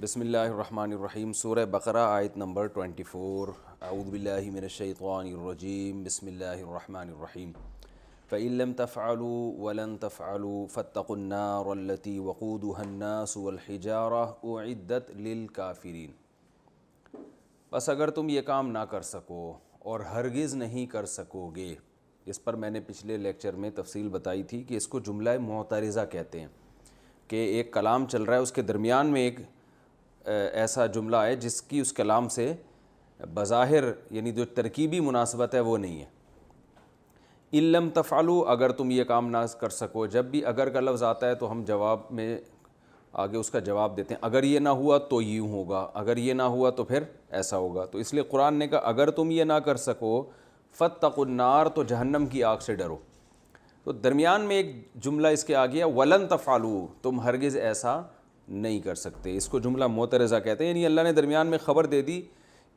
بسم اللہ الرحمن الرحیم۔ سورہ بقرہ آیت نمبر 24۔ اعوذ باللہ من الشیطان الرجیم، بسم اللہ الرحمن الرحیم۔ فَإِن لَّمْ تَفْعَلُوا وَلَن تَفْعَلُوا فَاتَّقُوا النَّارَ الَّتِي وَقُودُهَا النَّاسُ وَالْحِجَارَةُ أُعِدَّتْ لِلْكَافِرِينَ۔ بس اگر تم یہ کام نہ کر سکو اور ہرگز نہیں کر سکو گے، اس پر میں نے پچھلے لیکچر میں تفصیل بتائی تھی کہ اس کو جملہ معترضہ کہتے ہیں، کہ ایک کلام چل رہا ہے، اس کے درمیان میں ایک ایسا جملہ ہے جس کی اس کلام سے بظاہر یعنی جو ترکیبی مناسبت ہے وہ نہیں ہے۔ ان لم تفعلوا، اگر تم یہ کام نہ کر سکو، جب بھی اگر کا لفظ آتا ہے تو ہم جواب میں آگے اس کا جواب دیتے ہیں، اگر یہ نہ ہوا تو یوں ہوگا، اگر یہ نہ ہوا تو پھر ایسا ہوگا۔ تو اس لیے قرآن نے کہا اگر تم یہ نہ کر سکو فاتقوا النار، تو جہنم کی آگ سے ڈرو۔ تو درمیان میں ایک جملہ اس کے آگیا ولن تفعلوا، تم ہرگز ایسا نہیں کر سکتے، اس کو جملہ معترضہ کہتے ہیں۔ یعنی اللہ نے درمیان میں خبر دے دی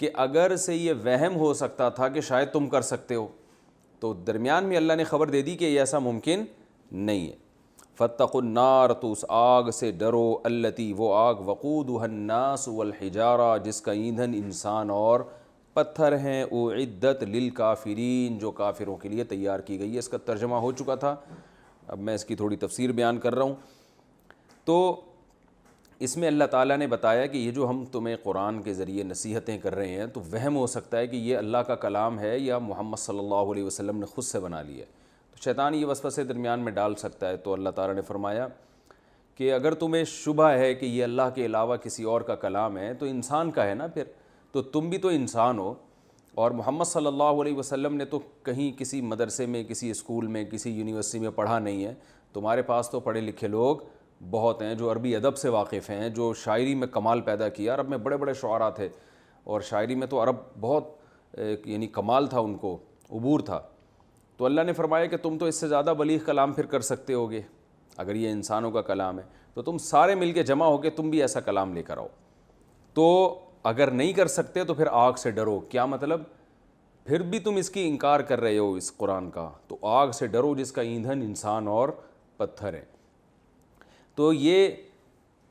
کہ اگر سے یہ وہم ہو سکتا تھا کہ شاید تم کر سکتے ہو، تو درمیان میں اللہ نے خبر دے دی کہ یہ ایسا ممکن نہیں ہے۔ فاتقوا النار، تو اس آگ سے ڈرو، التی، وہ آگ، وقودها الناس والحجارہ، جس کا ایندھن انسان اور پتھر ہیں، اعدت للکافرین، جو کافروں کے لیے تیار کی گئی ہے۔ اس کا ترجمہ ہو چکا تھا، اب میں اس کی تھوڑی تفسیر بیان کر رہا ہوں۔ تو اس میں اللہ تعالیٰ نے بتایا کہ یہ جو ہم تمہیں قرآن کے ذریعے نصیحتیں کر رہے ہیں تو وہم ہو سکتا ہے کہ یہ اللہ کا کلام ہے یا محمد صلی اللہ علیہ وسلم نے خود سے بنا لیا ہے، تو شیطان یہ وسوسے درمیان میں ڈال سکتا ہے۔ تو اللہ تعالیٰ نے فرمایا کہ اگر تمہیں شبہ ہے کہ یہ اللہ کے علاوہ کسی اور کا کلام ہے تو انسان کا ہے نا، پھر تو تم بھی تو انسان ہو، اور محمد صلی اللہ علیہ وسلم نے تو کہیں کسی مدرسے میں، کسی اسکول میں، کسی یونیورسٹی میں پڑھا نہیں ہے۔ تمہارے پاس تو پڑھے لکھے لوگ بہت ہیں جو عربی ادب سے واقف ہیں، جو شاعری میں کمال پیدا کیا۔ عرب میں بڑے بڑے شعراء تھے، اور شاعری میں تو عرب بہت یعنی کمال تھا، ان کو عبور تھا۔ تو اللہ نے فرمایا کہ تم تو اس سے زیادہ بلیغ کلام پھر کر سکتے ہوگے، اگر یہ انسانوں کا کلام ہے تو تم سارے مل کے جمع ہو کے تم بھی ایسا کلام لے کر آؤ۔ تو اگر نہیں کر سکتے تو پھر آگ سے ڈرو۔ کیا مطلب؟ پھر بھی تم اس کی انکار کر رہے ہو اس قرآن کا، تو آگ سے ڈرو جس کا ایندھن انسان اور پتھر ہے۔ تو یہ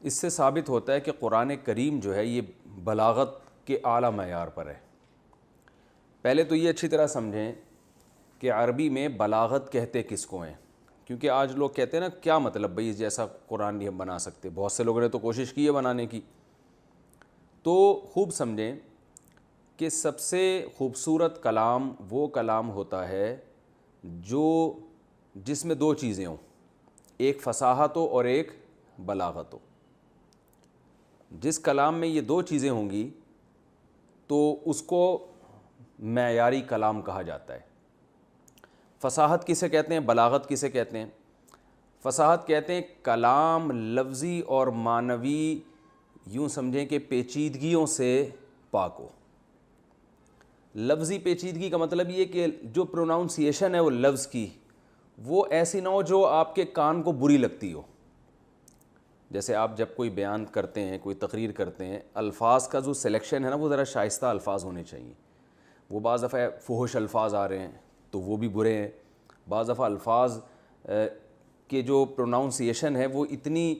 اس سے ثابت ہوتا ہے کہ قرآن کریم جو ہے یہ بلاغت کے اعلیٰ معیار پر ہے۔ پہلے تو یہ اچھی طرح سمجھیں کہ عربی میں بلاغت کہتے کس کو ہیں، کیونکہ آج لوگ کہتے ہیں نا کیا مطلب بھئی جیسا قرآن نہیں ہم بنا سکتے، بہت سے لوگوں نے تو کوشش کی ہے بنانے کی۔ تو خوب سمجھیں کہ سب سے خوبصورت کلام وہ کلام ہوتا ہے جس میں دو چیزیں ہوں، ایک فصاحت ہو اور ایک بلاغت ہو۔ جس کلام میں یہ دو چیزیں ہوں گی تو اس کو معیاری کلام کہا جاتا ہے۔ فصاحت کسے کہتے ہیں، بلاغت کسے کہتے ہیں؟ فصاحت کہتے ہیں کلام لفظی اور معنوی یوں سمجھیں کہ پیچیدگیوں سے پاک ہو۔ لفظی پیچیدگی کا مطلب یہ کہ جو پروناؤنسیشن ہے وہ لفظ کی، وہ ایسی نہ ہو جو آپ کے کان کو بری لگتی ہو۔ جیسے آپ جب کوئی بیان کرتے ہیں، کوئی تقریر کرتے ہیں، الفاظ کا جو سلیکشن ہے نا وہ ذرا شائستہ الفاظ ہونے چاہیے۔ وہ بعض دفعہ فحش الفاظ آ رہے ہیں تو وہ بھی برے ہیں، بعض دفعہ الفاظ کے جو پروناؤنسیشن ہے وہ اتنی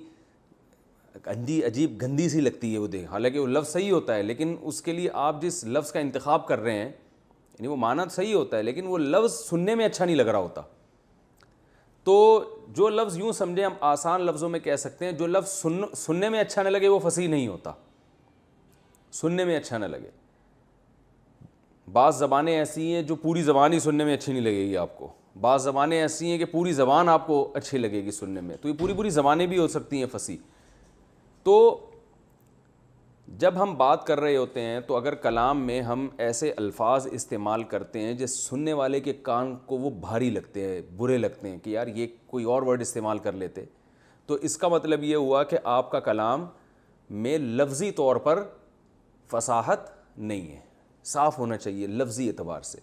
عجیب گندی سی لگتی ہے وہ حالانکہ وہ لفظ صحیح ہوتا ہے، لیکن اس کے لیے آپ جس لفظ کا انتخاب کر رہے ہیں یعنی وہ معنی صحیح ہوتا ہے لیکن وہ لفظ سننے میں اچھا نہیں لگ رہا ہوتا۔ تو جو لفظ یوں سمجھیں ہم آسان لفظوں میں کہہ سکتے ہیں، جو لفظ سننے میں اچھا نہ لگے وہ فصیح نہیں ہوتا، سننے میں اچھا نہ لگے۔ بعض زبانیں ایسی ہیں جو پوری زبان ہی سننے میں اچھی نہیں لگے گی آپ کو، بعض زبانیں ایسی ہیں کہ پوری زبان آپ کو اچھی لگے گی سننے میں، تو یہ پوری زبانیں بھی ہو سکتی ہیں فصیح۔ تو جب ہم بات کر رہے ہوتے ہیں تو اگر کلام میں ہم ایسے الفاظ استعمال کرتے ہیں جس سننے والے کے کان کو وہ بھاری لگتے ہیں، برے لگتے ہیں کہ یار یہ کوئی اور ورڈ استعمال کر لیتے، تو اس کا مطلب یہ ہوا کہ آپ کا کلام میں لفظی طور پر فصاحت نہیں ہے، صاف ہونا چاہیے لفظی اعتبار سے۔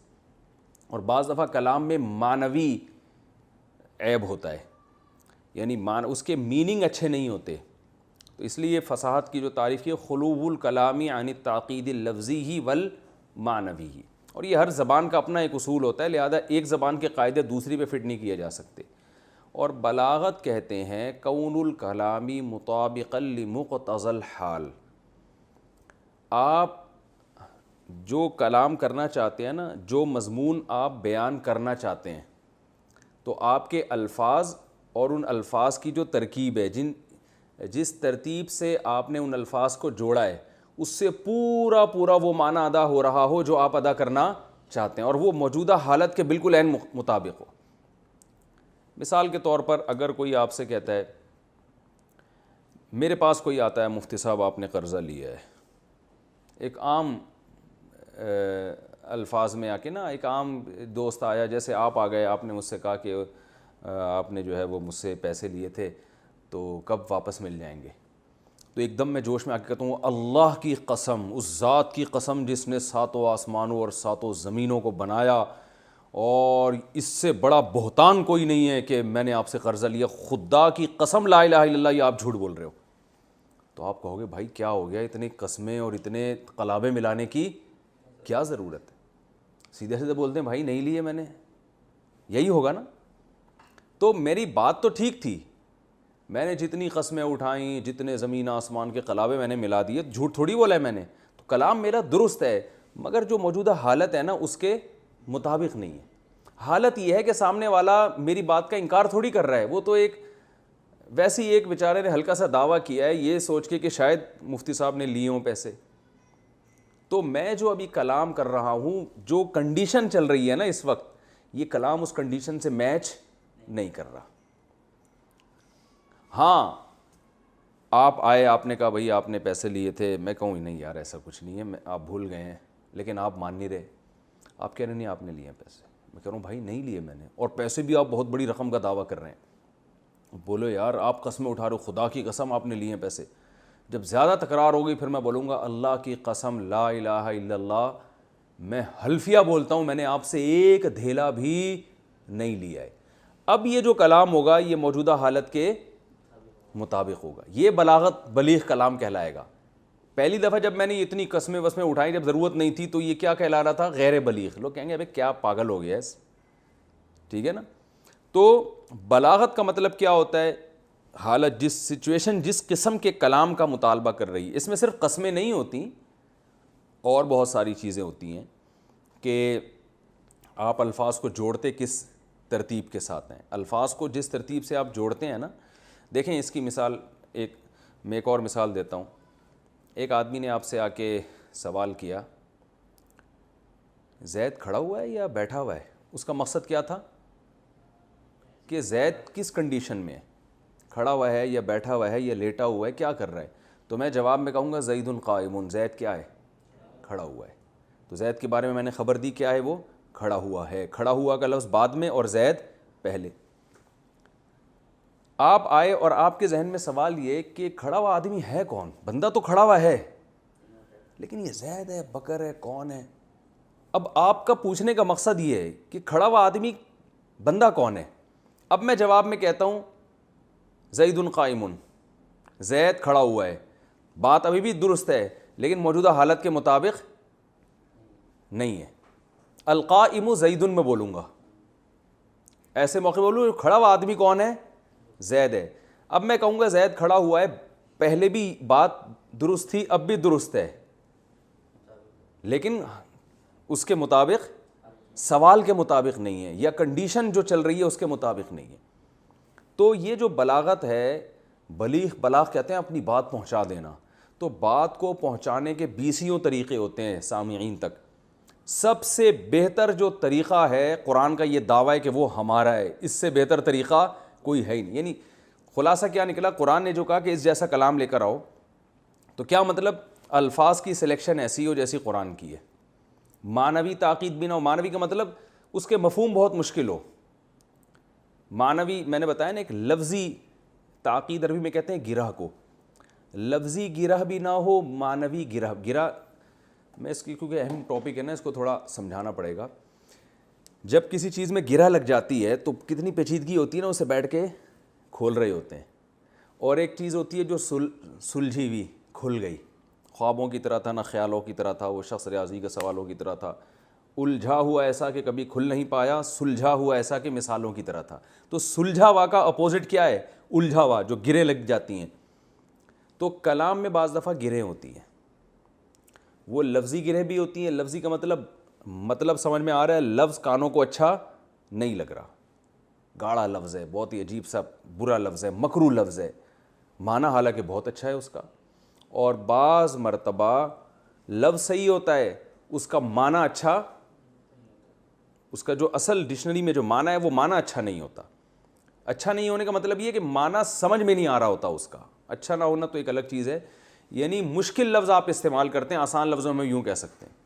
اور بعض دفعہ کلام میں معنوی عیب ہوتا ہے، یعنی اس کے میننگ اچھے نہیں ہوتے، تو اس لیے فصاحت کی جو تعریف کی خلو الکلامی عن التعقید اللفظی ہی والمعنوی ہی، اور یہ ہر زبان کا اپنا ایک اصول ہوتا ہے، لہذا ایک زبان کے قاعدے دوسری پہ فٹ نہیں کیے جا سکتے۔ اور بلاغت کہتے ہیں کون الکلامی مطابقا لمقتضی الحال، آپ جو کلام کرنا چاہتے ہیں نا، جو مضمون آپ بیان کرنا چاہتے ہیں، تو آپ کے الفاظ اور ان الفاظ کی جو ترکیب ہے، جس ترتیب سے آپ نے ان الفاظ کو جوڑا ہے، اس سے پورا وہ معنی ادا ہو رہا ہو جو آپ ادا کرنا چاہتے ہیں، اور وہ موجودہ حالت کے بالکل عین مطابق ہو۔ مثال کے طور پر اگر کوئی آپ سے کہتا ہے، میرے پاس کوئی آتا ہے، مفتی صاحب آپ نے قرضہ لیا ہے، ایک عام الفاظ میں آ کے نا، ایک عام دوست آیا، جیسے آپ آ گئے، آپ نے مجھ سے کہا کہ آپ نے جو ہے وہ مجھ سے پیسے لیے تھے تو کب واپس مل جائیں گے؟ تو ایک دم میں جوش میں آ کے کہتا ہوں، اللہ کی قسم، اس ذات کی قسم جس نے ساتوں آسمانوں اور ساتوں زمینوں کو بنایا، اور اس سے بڑا بہتان کوئی نہیں ہے کہ میں نے آپ سے قرضہ لیا، خدا کی قسم لا الہ الا اللہ، یہ آپ جھوٹ بول رہے ہو۔ تو آپ کہو گے بھائی کیا ہو گیا، اتنی قسمیں اور اتنے قلابے ملانے کی کیا ضرورت ہے؟ سیدھے سیدھے بولتے ہیں بھائی نہیں لیے میں نے، یہی ہوگا نا۔ تو میری بات تو ٹھیک تھی، میں نے جتنی قسمیں اٹھائیں، جتنے زمین آسمان کے قلابے میں نے ملا دیے، جھوٹ تھوڑی بولا ہے میں نے، تو کلام میرا درست ہے، مگر جو موجودہ حالت ہے نا اس کے مطابق نہیں ہے۔ حالت یہ ہے کہ سامنے والا میری بات کا انکار تھوڑی کر رہا ہے، وہ تو ویسی ایک بیچارے نے ہلکا سا دعویٰ کیا ہے یہ سوچ کے کہ شاید مفتی صاحب نے لیے ہوں پیسے۔ تو میں جو ابھی کلام کر رہا ہوں، جو کنڈیشن چل رہی ہے نا اس وقت، یہ کلام اس کنڈیشن سے میچ نہیں کر رہا۔ ہاں آپ آئے، آپ نے کہا بھائی آپ نے پیسے لیے تھے، میں کہوں نہیں یار ایسا کچھ نہیں ہے، آپ بھول گئے ہیں، لیکن آپ مان نہیں رہے، آپ کہہ رہے نہیں آپ نے لیے ہیں پیسے، میں کہہ رہا ہوں بھائی نہیں لیے میں نے، اور پیسے بھی آپ بہت بڑی رقم کا دعویٰ کر رہے ہیں، بولو یار آپ قسمیں اٹھا رہے ہو، خدا کی قسم آپ نے لیے ہیں پیسے۔ جب زیادہ تکرار ہوگی پھر میں بولوں گا اللہ کی قسم لا الہ الا اللہ، میں حلفیہ بولتا ہوں میں نے آپ سے ایک دھیلا بھی نہیں لیا ہے۔ اب یہ جو کلام ہوگا یہ موجودہ حالت کے مطابق ہوگا، یہ بلاغت بلیغ کلام کہلائے گا۔ پہلی دفعہ جب میں نے اتنی قسمیں وسمیں اٹھائی جب ضرورت نہیں تھی تو یہ کیا کہلا رہا تھا؟ غیر بلیغ۔ لوگ کہیں گے ابے کیا پاگل ہو گیا ہے، ٹھیک ہے نا۔ تو بلاغت کا مطلب کیا ہوتا ہے؟ حالت، جس سچویشن، جس قسم کے کلام کا مطالبہ کر رہی ہے۔ اس میں صرف قسمیں نہیں ہوتی، اور بہت ساری چیزیں ہوتی ہیں کہ آپ الفاظ کو جوڑتے کس ترتیب کے ساتھ ہیں۔ الفاظ کو جس ترتیب سے آپ جوڑتے ہیں نا، دیکھیں اس کی مثال میں ایک اور مثال دیتا ہوں۔ ایک آدمی نے آپ سے آ کے سوال کیا، زید کھڑا ہوا ہے یا بیٹھا ہوا ہے؟ اس کا مقصد کیا تھا کہ زید کس کنڈیشن میں ہے، کھڑا ہوا ہے یا بیٹھا ہوا ہے یا لیٹا ہوا ہے، کیا کر رہا ہے؟ تو میں جواب میں کہوں گا زید قائم، زید کیا ہے؟ کھڑا ہوا ہے۔ تو زید کے بارے میں نے خبر دی، کیا ہے وہ؟ کھڑا ہوا ہے۔ کھڑا ہوا کا لفظ بعد میں اور زید پہلے۔ آپ آئے اور آپ کے ذہن میں سوال یہ کہ کھڑا ہوا آدمی ہے کون؟ بندہ تو کھڑا ہوا ہے، لیکن یہ زید ہے، بکر ہے، کون ہے؟ اب آپ کا پوچھنے کا مقصد یہ ہے کہ کھڑا ہوا آدمی بندہ کون ہے؟ اب میں جواب میں کہتا ہوں زید قائم، زید کھڑا ہوا ہے، بات ابھی بھی درست ہے لیکن موجودہ حالت کے مطابق نہیں ہے۔ القائم زید میں بولوں گا، ایسے موقع بولوں کھڑا ہوا آدمی کون ہے؟ زید ہے۔ اب میں کہوں گا زید کھڑا ہوا ہے، پہلے بھی بات درست تھی، اب بھی درست ہے، لیکن اس کے مطابق، سوال کے مطابق نہیں ہے، یا کنڈیشن جو چل رہی ہے اس کے مطابق نہیں ہے۔ تو یہ جو بلاغت ہے، بلاغ کہتے ہیں اپنی بات پہنچا دینا۔ تو بات کو پہنچانے کے 20 طریقے ہوتے ہیں سامعین تک۔ سب سے بہتر جو طریقہ ہے، قرآن کا یہ دعویٰ ہے کہ وہ ہمارا ہے، اس سے بہتر طریقہ کوئی ہے ہی نہیں۔ یعنی خلاصہ کیا نکلا؟ قرآن نے جو کہا کہ اس جیسا کلام لے کر آؤ، تو کیا مطلب؟ الفاظ کی سلیکشن ایسی ہو جیسی قرآن کی ہے، معنوی تاکید بھی نہ ہو۔ معنوی کا مطلب اس کے مفہوم بہت مشکل ہو۔ معنوی میں نے بتایا نا، ایک لفظی تاکید عربی میں کہتے ہیں گرہ کو، لفظی گرہ بھی نہ ہو، معنوی گرہ میں اس کی کیونکہ اہم ٹاپک ہے نا، اس کو تھوڑا سمجھانا پڑے گا۔ جب کسی چیز میں گرہ لگ جاتی ہے تو کتنی پیچیدگی ہوتی ہے نا، اسے بیٹھ کے کھول رہے ہوتے ہیں۔ اور ایک چیز ہوتی ہے جو سلجھی ہوئی، کھل گئی، خوابوں کی طرح تھا نہ خیالوں کی طرح تھا، وہ شخص ریاضی کے سوالوں کی طرح تھا، الجھا ہوا ایسا کہ کبھی کھل نہیں پایا، سلجھا ہوا ایسا کہ مثالوں کی طرح تھا۔ تو سلجھا ہوا کا اپوزٹ کیا ہے؟ الجھا ہوا، جو گرے لگ جاتی ہیں۔ تو کلام میں بعض دفعہ گریں ہوتی ہیں، وہ لفظی گرہیں بھی ہوتی ہیں. لفظی کا مطلب سمجھ میں آ رہا ہے, لفظ کانوں کو اچھا نہیں لگ رہا, گاڑا لفظ ہے, بہت ہی عجیب سا برا لفظ ہے, مکروہ لفظ ہے, معنی حالانکہ بہت اچھا ہے اس کا. اور بعض مرتبہ لفظ صحیح ہوتا ہے, اس کا معنی اچھا, اس کا جو اصل ڈکشنری میں جو معنی ہے وہ معنی اچھا نہیں ہوتا. اچھا نہیں ہونے کا مطلب یہ ہے کہ معنی سمجھ میں نہیں آ رہا ہوتا اس کا. اچھا نہ ہونا تو ایک الگ چیز ہے, یعنی مشکل لفظ آپ استعمال کرتے ہیں, آسان لفظوں میں یوں کہہ سکتے ہیں.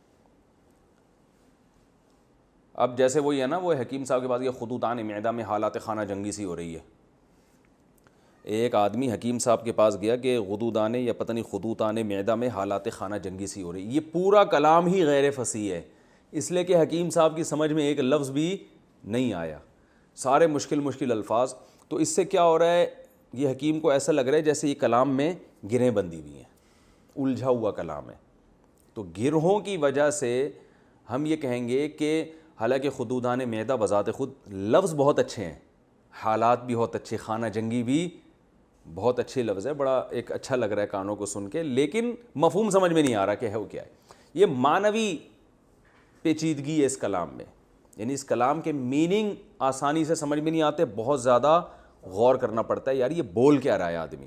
اب جیسے وہی ہے نا, وہ حکیم صاحب کے پاس یہ خطوطان معدہ میں حالات خانہ جنگی سی ہو رہی ہے. ایک آدمی حکیم صاحب کے پاس گیا کہ غدودان یا پتہ نہیں خطوطان معدہ میں حالات خانہ جنگی سی ہو رہی. یہ پورا کلام ہی غیر فصیح ہے, اس لیے کہ حکیم صاحب کی سمجھ میں ایک لفظ بھی نہیں آیا, سارے مشکل الفاظ. تو اس سے کیا ہو رہا ہے, یہ حکیم کو ایسا لگ رہا ہے جیسے یہ کلام میں گرہیں بندھی ہوئی ہیں, الجھا ہوا کلام ہے. تو گرہوں کی وجہ سے ہم یہ کہیں گے کہ حالانکہ خدودان معدہ بذات خود لفظ بہت اچھے ہیں, حالات بھی بہت اچھے, خانہ جنگی بھی بہت اچھے لفظ ہے, بڑا ایک اچھا لگ رہا ہے کانوں کو سن کے, لیکن مفہوم سمجھ میں نہیں آ رہا کہ ہے وہ کیا ہے. یہ معنوی پیچیدگی ہے اس کلام میں, یعنی اس کلام کے میننگ آسانی سے سمجھ میں نہیں آتے, بہت زیادہ غور کرنا پڑتا ہے, یار یہ بول کیا رہا ہے آدمی.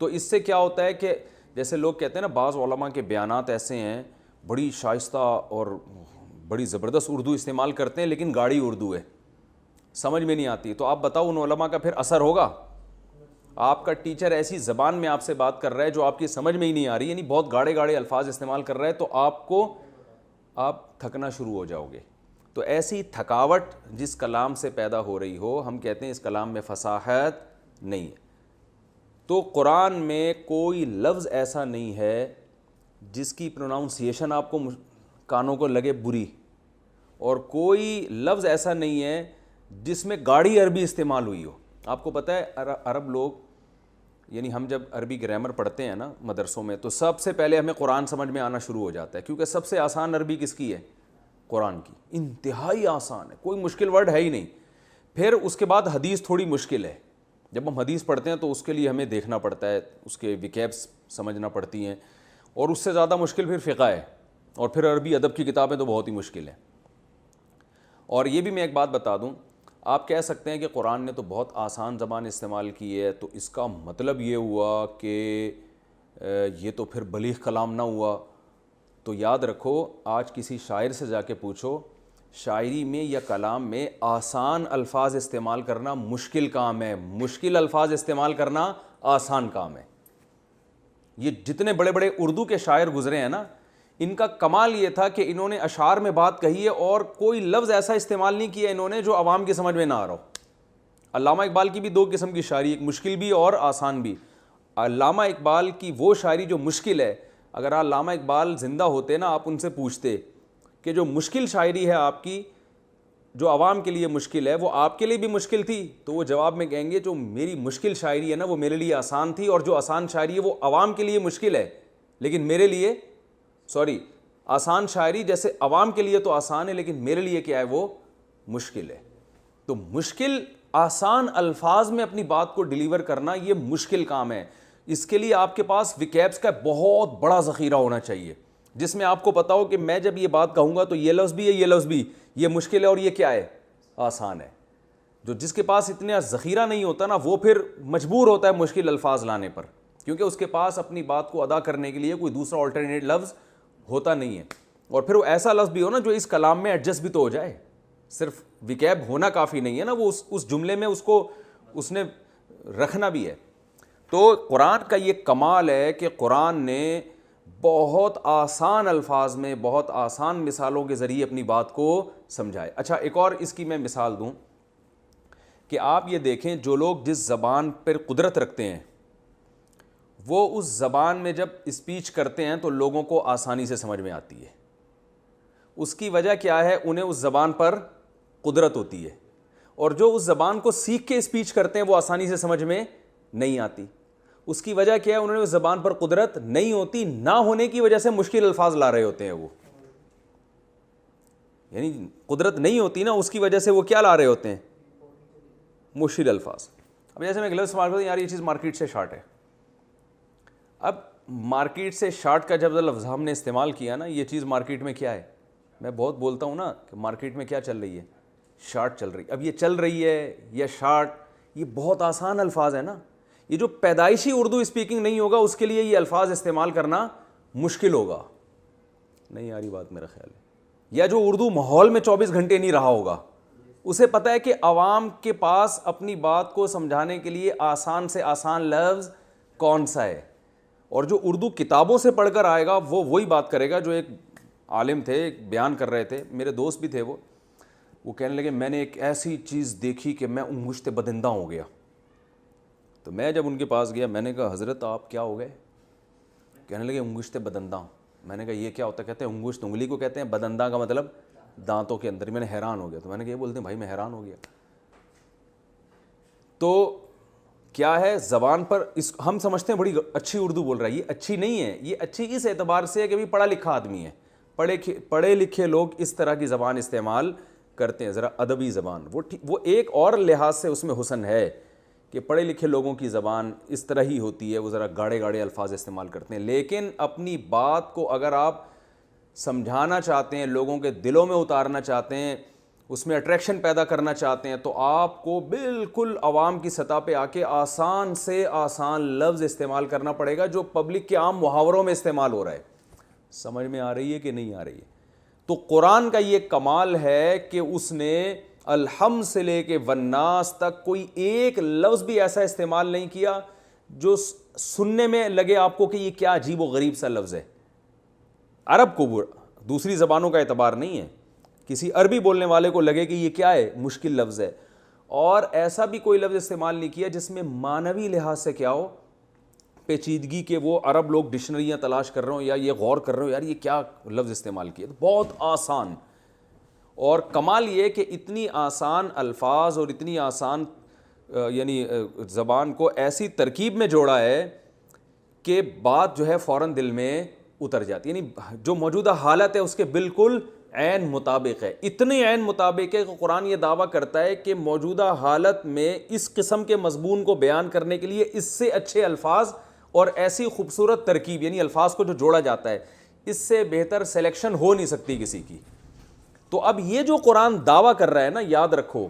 تو اس سے کیا ہوتا ہے کہ جیسے لوگ کہتے ہیں نا, بعض علماء کے بیانات ایسے ہیں, بڑی شائستہ اور بڑی زبردست اردو استعمال کرتے ہیں, لیکن گاڑی اردو ہے, سمجھ میں نہیں آتی. تو آپ بتاؤ ان علماء کا پھر اثر ہوگا؟ آپ کا ٹیچر ایسی زبان میں آپ سے بات کر رہا ہے جو آپ کی سمجھ میں ہی نہیں آ رہی, یعنی بہت گاڑے الفاظ استعمال کر رہا ہے, تو آپ تھکنا شروع ہو جاؤ گے. تو ایسی تھکاوٹ جس کلام سے پیدا ہو رہی ہو, ہم کہتے ہیں اس کلام میں فصاحت نہیں ہے. تو قرآن میں کوئی لفظ ایسا نہیں ہے جس کی پروناؤنسیشن آپ کو کانوں کو لگے بری, اور کوئی لفظ ایسا نہیں ہے جس میں گاڑی عربی استعمال ہوئی ہو. آپ کو پتہ ہے عرب لوگ, یعنی ہم جب عربی گرامر پڑھتے ہیں نا مدرسوں میں, تو سب سے پہلے ہمیں قرآن سمجھ میں آنا شروع ہو جاتا ہے, کیونکہ سب سے آسان عربی کس کی ہے؟ قرآن کی. انتہائی آسان ہے, کوئی مشکل ورڈ ہے ہی نہیں. پھر اس کے بعد حدیث تھوڑی مشکل ہے, جب ہم حدیث پڑھتے ہیں تو اس کے لیے ہمیں دیکھنا پڑتا ہے, اس کے وکیبس سمجھنا پڑتی ہیں, اور اس سے زیادہ مشکل پھر فقہ ہے, اور پھر عربی ادب کی کتابیں تو بہت ہی مشکل ہیں. اور یہ بھی میں ایک بات بتا دوں, آپ کہہ سکتے ہیں کہ قرآن نے تو بہت آسان زبان استعمال کی ہے, تو اس کا مطلب یہ ہوا کہ یہ تو پھر بلیغ کلام نہ ہوا. تو یاد رکھو, آج کسی شاعر سے جا کے پوچھو, شاعری میں یا کلام میں آسان الفاظ استعمال کرنا مشکل کام ہے, مشکل الفاظ استعمال کرنا آسان کام ہے. یہ جتنے بڑے بڑے اردو کے شاعر گزرے ہیں نا, ان کا کمال یہ تھا کہ انہوں نے اشعار میں بات کہی ہے اور کوئی لفظ ایسا استعمال نہیں کیا انہوں نے جو عوام کی سمجھ میں نہ آ رہا ہو. علامہ اقبال کی بھی دو قسم کی شاعری, ایک مشکل بھی اور آسان بھی. علامہ اقبال کی وہ شاعری جو مشکل ہے, اگر علامہ اقبال زندہ ہوتے نا, آپ ان سے پوچھتے کہ جو مشکل شاعری ہے آپ کی, جو عوام کے لیے مشکل ہے, وہ آپ کے لیے بھی مشکل تھی, تو وہ جواب میں کہیں گے جو میری مشکل شاعری ہے نا وہ میرے لیے آسان تھی, اور جو آسان شاعری ہے وہ عوام کے لیے مشکل ہے لیکن میرے لیے آسان شاعری جیسے عوام کے لیے تو آسان ہے لیکن میرے لیے کیا ہے, وہ مشکل ہے. تو مشکل آسان الفاظ میں اپنی بات کو ڈیلیور کرنا یہ مشکل کام ہے. اس کے لیے آپ کے پاس وکیبس کا بہت بڑا ذخیرہ ہونا چاہیے, جس میں آپ کو پتا ہو کہ میں جب یہ بات کہوں گا تو یہ لفظ بھی ہے, یہ لفظ بھی, یہ مشکل ہے اور یہ کیا ہے, آسان ہے. جو جس کے پاس اتنا ذخیرہ نہیں ہوتا نا, وہ پھر مجبور ہوتا ہے مشکل الفاظ لانے پر, کیونکہ اس کے پاس اپنی بات کو ادا کرنے کے لیے کوئی دوسرا آلٹرنیٹ لفظ ہوتا نہیں ہے. اور پھر وہ ایسا لفظ بھی ہو نا جو اس کلام میں ایڈجسٹ بھی تو ہو جائے, صرف وکیب ہونا کافی نہیں ہے نا, وہ اس جملے میں اس نے رکھنا بھی ہے. تو قرآن کا یہ کمال ہے کہ قرآن نے بہت آسان الفاظ میں بہت آسان مثالوں کے ذریعے اپنی بات کو سمجھائے. اچھا, ایک اور اس کی میں مثال دوں کہ آپ یہ دیکھیں, جو لوگ جس زبان پر قدرت رکھتے ہیں وہ اس زبان میں جب اسپیچ کرتے ہیں تو لوگوں کو آسانی سے سمجھ میں آتی ہے. اس کی وجہ کیا ہے, انہیں اس زبان پر قدرت ہوتی ہے, اور جو اس زبان کو سیکھ کے اسپیچ کرتے ہیں وہ آسانی سے سمجھ میں نہیں آتی. اس کی وجہ کیا ہے, انہوں نے اس زبان پر قدرت نہیں ہوتی, نہ ہونے کی وجہ سے مشکل الفاظ لا رہے ہوتے ہیں وہ, یعنی قدرت نہیں ہوتی نا, اس کی وجہ سے وہ کیا لا رہے ہوتے ہیں, مشکل الفاظ. اب جیسے میں ایک لفظ استعمال کرتا ہوں, یار یہ چیز مارکیٹ سے شارٹ ہے. اب مارکیٹ سے شارٹ کا جب لفظ ہم نے استعمال کیا نا, یہ چیز مارکیٹ میں کیا ہے, میں بہت بولتا ہوں نا کہ مارکیٹ میں کیا چل رہی ہے, شارٹ چل رہی. اب یہ چل رہی ہے یا شارٹ, یہ بہت آسان الفاظ ہیں نا. یہ جو پیدائشی اردو اسپیکنگ نہیں ہوگا اس کے لیے یہ الفاظ استعمال کرنا مشکل ہوگا. نہیں آ رہی بات میرا خیال ہے. یا جو اردو ماحول میں 24 گھنٹے نہیں رہا ہوگا, اسے پتہ ہے کہ عوام کے پاس اپنی بات کو سمجھانے کے لیے آسان سے آسان لفظ کون سا ہے. اور جو اردو کتابوں سے پڑھ کر آئے گا وہ وہی بات کرے گا. جو ایک عالم تھے, ایک بیان کر رہے تھے, میرے دوست بھی تھے, وہ کہنے لگے میں نے ایک ایسی چیز دیکھی کہ میں انگشت بدندہ ہو گیا. تو میں جب ان کے پاس گیا میں نے کہا حضرت آپ کیا ہو گئے؟ کہنے لگے انگشت بدندہ. میں نے کہا یہ کیا ہوتا ہے؟ کہتے ہیں انگشت انگلی کو کہتے ہیں, بدندہ کا مطلب دانتوں کے اندر. میں نے حیران ہو گیا. تو میں نے کہا یہ بولتے ہیں بھائی میں حیران ہو گیا. تو کیا ہے زبان پر اس ہم سمجھتے ہیں بڑی اچھی اردو بول رہا ہے, یہ اچھی نہیں ہے. یہ اچھی اس اعتبار سے ہے کہ بھی پڑھا لکھا آدمی ہے, پڑھے لکھے لوگ اس طرح کی زبان استعمال کرتے ہیں, ذرا ادبی زبان. وہ ایک اور لحاظ سے اس میں حسن ہے کہ پڑھے لکھے لوگوں کی زبان اس طرح ہی ہوتی ہے, وہ ذرا گاڑے گاڑے الفاظ استعمال کرتے ہیں. لیکن اپنی بات کو اگر آپ سمجھانا چاہتے ہیں, لوگوں کے دلوں میں اتارنا چاہتے ہیں, اس میں اٹریکشن پیدا کرنا چاہتے ہیں, تو آپ کو بالکل عوام کی سطح پہ آ کے آسان سے آسان لفظ استعمال کرنا پڑے گا جو پبلک کے عام محاوروں میں استعمال ہو رہا ہے. سمجھ میں آ رہی ہے کہ نہیں آ رہی ہے؟ تو قرآن کا یہ کمال ہے کہ اس نے الحمد سے لے کے والناس تک کوئی ایک لفظ بھی ایسا استعمال نہیں کیا جو سننے میں لگے آپ کو کہ یہ کیا عجیب و غریب سا لفظ ہے. عرب کو, دوسری زبانوں کا اعتبار نہیں ہے, کسی عربی بولنے والے کو لگے کہ یہ کیا ہے, مشکل لفظ ہے. اور ایسا بھی کوئی لفظ استعمال نہیں کیا جس میں معنوی لحاظ سے کیا ہو, پیچیدگی کے وہ عرب لوگ ڈکشنریاں تلاش کر رہے ہوں یا یہ غور کر رہے ہوں یار یہ کیا لفظ استعمال کیا. بہت آسان. اور کمال یہ کہ اتنی آسان الفاظ اور اتنی آسان یعنی زبان کو ایسی ترکیب میں جوڑا ہے کہ بات جو ہے فوراً دل میں اتر جاتی ہے. یعنی جو موجودہ حالت ہے اس کے بالکل عین مطابق ہے. اتنے عین مطابق ہے کہ قرآن یہ دعویٰ کرتا ہے کہ موجودہ حالت میں اس قسم کے مضمون کو بیان کرنے کے لیے اس سے اچھے الفاظ اور ایسی خوبصورت ترکیب, یعنی الفاظ کو جو جوڑا جاتا ہے, اس سے بہتر سلیکشن ہو نہیں سکتی کسی کی. تو اب یہ جو قرآن دعویٰ کر رہا ہے نا, یاد رکھو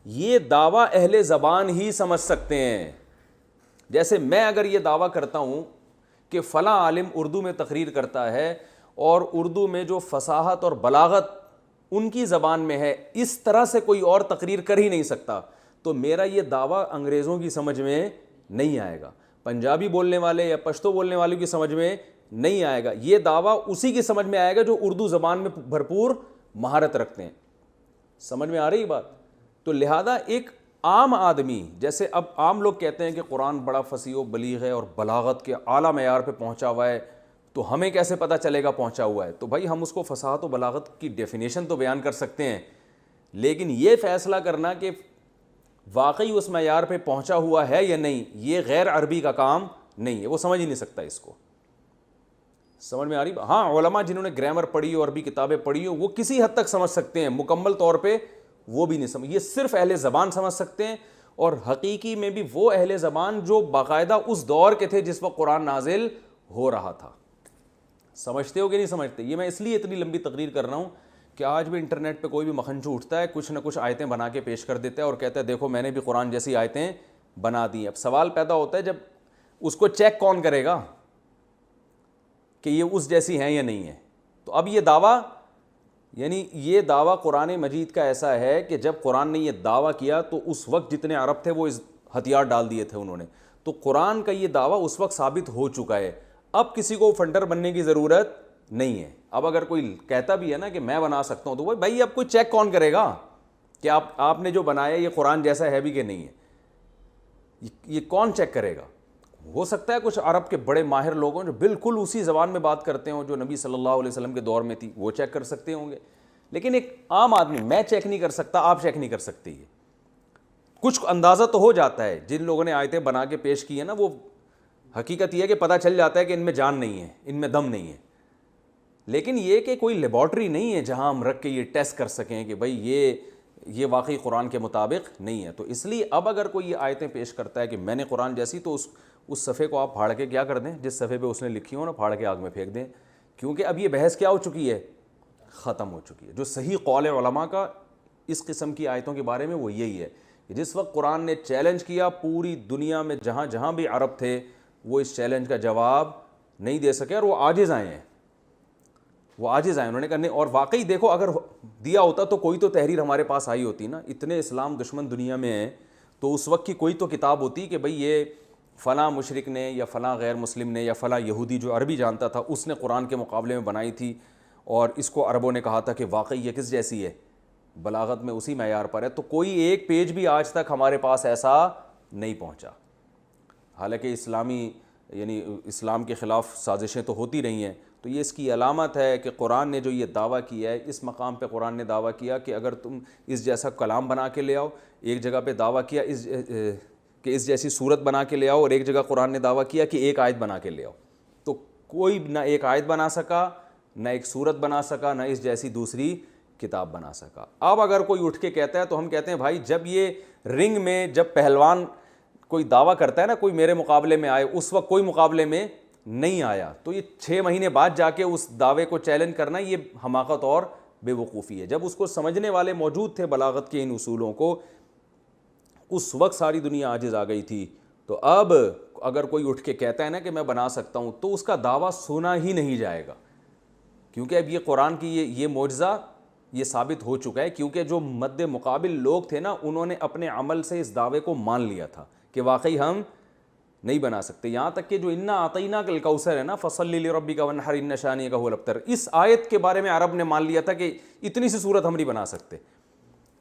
یہ دعویٰ اہل زبان ہی سمجھ سکتے ہیں. جیسے میں اگر یہ دعویٰ کرتا ہوں کہ فلاں عالم اردو میں تقریر کرتا ہے اور اردو میں جو فصاحت اور بلاغت ان کی زبان میں ہے اس طرح سے کوئی اور تقریر کر ہی نہیں سکتا, تو میرا یہ دعویٰ انگریزوں کی سمجھ میں نہیں آئے گا, پنجابی بولنے والے یا پشتو بولنے والوں کی سمجھ میں نہیں آئے گا. یہ دعویٰ اسی کی سمجھ میں آئے گا جو اردو زبان میں بھرپور مہارت رکھتے ہیں. سمجھ میں آ رہی بات؟ تو لہذا ایک عام آدمی, جیسے اب عام لوگ کہتے ہیں کہ قرآن بڑا فصیح و بلیغ ہے اور بلاغت کے اعلیٰ معیار پہ پہنچا ہوا ہے, تو ہمیں کیسے پتہ چلے گا پہنچا ہوا ہے؟ تو بھائی ہم اس کو فصاحت و بلاغت کی ڈیفینیشن تو بیان کر سکتے ہیں, لیکن یہ فیصلہ کرنا کہ واقعی اس معیار پہ پہنچا ہوا ہے یا نہیں, یہ غیر عربی کا کام نہیں ہے. وہ سمجھ ہی نہیں سکتا اس کو. سمجھ میں آ رہی؟ ہاں علماء جنہوں نے گرامر پڑھی ہو, عربی کتابیں پڑھی ہو, وہ کسی حد تک سمجھ سکتے ہیں, مکمل طور پہ وہ بھی نہیں سمجھ. یہ صرف اہل زبان سمجھ سکتے ہیں, اور حقیقی میں بھی وہ اہل زبان جو باقاعدہ اس دور کے تھے جس وقت قرآن نازل ہو رہا تھا. سمجھتے ہو کہ نہیں سمجھتے؟ یہ میں اس لیے اتنی لمبی تقریر کر رہا ہوں کہ آج بھی انٹرنیٹ پہ کوئی بھی مکھنچو اٹھتا ہے, کچھ نہ کچھ آیتیں بنا کے پیش کر دیتا ہے اور کہتا ہے دیکھو میں نے بھی قرآن جیسی آیتیں بنا دی. اب سوال پیدا ہوتا ہے جب اس کو چیک کون کرے گا کہ یہ اس جیسی ہیں یا نہیں ہے؟ تو اب یہ دعویٰ, یعنی یہ دعویٰ قرآن مجید کا ایسا ہے کہ جب قرآن نے یہ دعویٰ کیا تو اس وقت جتنے عرب تھے وہ اس ہتھیار ڈال دیے تھے انہوں نے. تو قرآن کا یہ دعویٰ اس وقت ثابت ہو چکا ہے. اب کسی کو فنڈر بننے کی ضرورت نہیں ہے. اب اگر کوئی کہتا بھی ہے نا کہ میں بنا سکتا ہوں, تو وہ بھائی اب کوئی چیک کون کرے گا کہ آپ نے جو بنایا یہ قرآن جیسا ہے بھی کہ نہیں ہے؟ یہ کون چیک کرے گا؟ ہو سکتا ہے کچھ عرب کے بڑے ماہر لوگ ہوں جو بالکل اسی زبان میں بات کرتے ہوں جو نبی صلی اللہ علیہ وسلم کے دور میں تھی, وہ چیک کر سکتے ہوں گے. لیکن ایک عام آدمی, میں چیک نہیں کر سکتا, آپ چیک نہیں کر سکتے. یہ کچھ اندازہ تو ہو جاتا ہے, جن لوگوں نے آیتیں بنا کے پیش کی ہیں نا, وہ حقیقت یہ ہے کہ پتہ چل جاتا ہے کہ ان میں جان نہیں ہے, ان میں دم نہیں ہے. لیکن یہ کہ کوئی لیبارٹری نہیں ہے جہاں ہم رکھ کے یہ ٹیسٹ کر سکیں کہ بھائی یہ واقعی قرآن کے مطابق نہیں ہے. تو اس لیے اب اگر کوئی یہ آیتیں پیش کرتا ہے کہ میں نے قرآن جیسی, تو اس صفحے کو آپ پھاڑ کے کیا کر دیں، جس صفحے پہ اس نے لکھی ہو نا، پھاڑ کے آگ میں پھینک دیں، کیونکہ اب یہ بحث کیا ہو چکی ہے، ختم ہو چکی ہے۔ جو صحیح قول علماء کا اس قسم کی آیتوں کے بارے میں وہ یہی ہے کہ جس وقت قرآن نے چیلنج کیا، پوری دنیا میں جہاں جہاں بھی عرب تھے وہ اس چیلنج کا جواب نہیں دے سکے، اور وہ عاجز آئے ہیں، انہوں نے کہا نہیں۔ اور واقعی دیکھو اگر دیا ہوتا تو کوئی تو تحریر ہمارے پاس آئی ہوتی نا، اتنے اسلام دشمن دنیا میں ہیں، تو اس وقت کی کوئی تو کتاب ہوتی کہ بھئی یہ فلاں مشرک نے یا فلاں غیر مسلم نے یا فلاں یہودی جو عربی جانتا تھا اس نے قرآن کے مقابلے میں بنائی تھی، اور اس کو عربوں نے کہا تھا کہ واقعی یہ کس جیسی ہے، بلاغت میں اسی معیار پر ہے۔ تو کوئی ایک پیج بھی آج تک ہمارے پاس ایسا نہیں پہنچا، حالانکہ اسلام کے خلاف سازشیں تو ہوتی رہی ہیں۔ تو یہ اس کی علامت ہے کہ قرآن نے جو یہ دعویٰ کیا ہے، اس مقام پہ قرآن نے دعویٰ کیا کہ اگر تم اس جیسا کلام بنا کے لے آؤ، ایک جگہ پہ دعویٰ کیا کہ اس جیسی صورت بنا کے لے آؤ، اور ایک جگہ قرآن نے دعویٰ کیا کہ ایک آیت بنا کے لے آؤ، تو کوئی نہ ایک آیت بنا سکا، نہ ایک صورت بنا سکا، نہ اس جیسی دوسری کتاب بنا سکا۔ اب اگر کوئی اٹھ کے کہتا ہے تو ہم کہتے ہیں بھائی جب یہ رنگ میں جب پہلوان کوئی دعویٰ کرتا ہے نا کوئی میرے مقابلے میں آئے، اس وقت کوئی مقابلے میں نہیں آیا، تو یہ 6 مہینے بعد جا کے اس دعوے کو چیلنج کرنا یہ حماقت اور بے وقوفی ہے۔ جب اس کو سمجھنے والے موجود تھے بلاغت کے ان اصولوں کو، اس وقت ساری دنیا عاجز آ گئی تھی۔ تو اب اگر کوئی اٹھ کے کہتا ہے نا کہ میں بنا سکتا ہوں، تو اس کا دعویٰ سنا ہی نہیں جائے گا، کیونکہ اب یہ قرآن کی یہ معجزہ یہ ثابت ہو چکا ہے، کیونکہ جو مد مقابل لوگ تھے نا انہوں نے اپنے عمل سے اس دعوے کو مان لیا تھا کہ واقعی ہم نہیں بنا سکتے۔ یہاں تک کہ جو انا اعطیناک الکوثر ہے نا، فصلی لربک وانحر ان شانئک هو الابتر، اس آیت کے بارے میں عرب نے مان لیا تھا کہ اتنی سی صورت ہم نہیں بنا سکتے۔